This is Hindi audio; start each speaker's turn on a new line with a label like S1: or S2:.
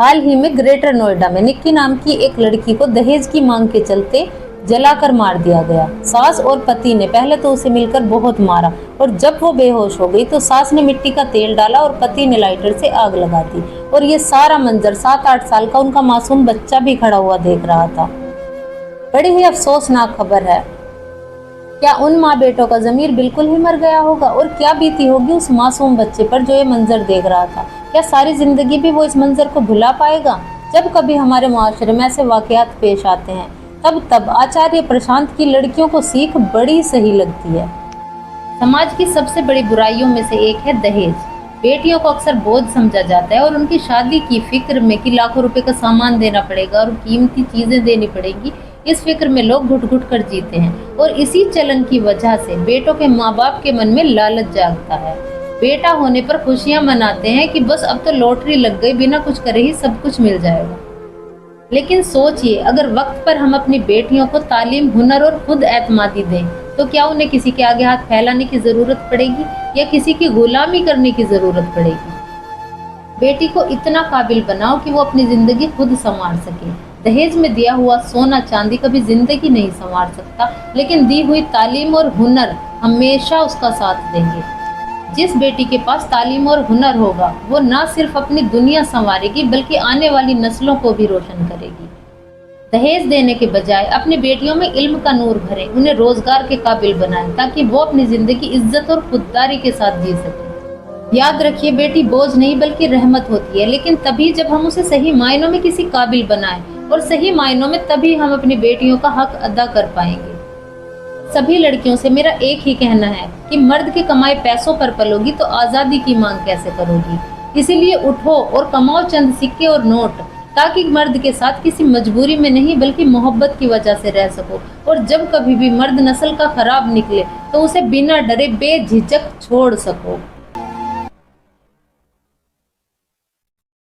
S1: हाल ही में ग्रेटर नोएडा में निक्की नाम की एक लड़की को दहेज की मांग के चलते जलाकर मार दिया गया। सास और पति ने पहले तो उसे मिलकर बहुत मारा और जब वो बेहोश हो गई तो सास ने मिट्टी का तेल डाला और पति ने लाइटर से आग लगा दी। और ये सारा मंजर 7-8 साल का उनका मासूम बच्चा भी खड़ा हुआ देख रहा था। बड़ी ही अफसोसनाक खबर है। क्या उन माँ बेटों का ज़मीर बिल्कुल ही मर गया होगा और क्या बीती होगी उस मासूम बच्चे पर जो ये मंजर देख रहा था। क्या सारी जिंदगी भी वो इस मंजर को भुला पाएगा। जब कभी हमारे मुआशरे में ऐसे वाकयात पेश आते हैं तब आचार्य प्रशांत की लड़कियों को सीख बड़ी सही लगती है। समाज की सबसे बड़ी बुराइयों में से एक है दहेज। बेटियों को अक्सर बोझ समझा जाता है और उनकी शादी की फिक्र में कि लाखों रुपए का सामान देना पड़ेगा और कीमती चीजें देनी पड़ेगी, इस फिक्र में लोग घुट घुट कर जीते हैं। और इसी चलन की वजह से बेटों के माँ बाप के मन में लालच जागता है। बेटा होने पर खुशियां मनाते हैं कि बस अब तो लॉटरी लग गई, बिना कुछ करे ही सब कुछ मिल जाएगा। लेकिन सोचिए, अगर वक्त पर हम अपनी बेटियों को तालीम, हुनर और खुद एतमादी दें तो क्या उन्हें किसी के आगे हाथ फैलाने की जरूरत पड़ेगी या किसी की गुलामी करने की जरूरत पड़ेगी। बेटी को इतना काबिल बनाओ कि वो अपनी जिंदगी खुद संवार सके। दहेज में दिया हुआ सोना चांदी कभी जिंदगी नहीं संवार सकता, लेकिन दी हुई तालीम और हुनर हमेशा उसका साथ देंगे। जिस बेटी के पास तालीम और हुनर होगा वो न सिर्फ अपनी दुनिया संवारेगी बल्कि आने वाली नस्लों को भी रोशन करेगी। दहेज देने के बजाय अपनी बेटियों में इल्म का नूर भरें, उन्हें रोजगार के काबिल बनाएं ताकि वो अपनी जिंदगी इज्जत और खुददारी के साथ जी सके। याद रखिए, बेटी बोझ नहीं बल्कि रहमत होती है, लेकिन तभी जब हम उसे सही मायनों में किसी काबिल बनाएं, और सही मायनों में तभी हम अपनी बेटियों का हक अदा कर पाएंगे। सभी लड़कियों से मेरा एक ही कहना है कि मर्द के कमाए पैसों पर पलोगी तो आज़ादी की मांग कैसे करोगी। इसीलिए उठो और कमाओ चंद सिक्के और नोट, ताकि मर्द के साथ किसी मजबूरी में नहीं बल्कि मोहब्बत की वजह से रह सको। और जब कभी भी मर्द नस्ल का खराब निकले तो उसे बिना डरे बेझिझक छोड़ सको।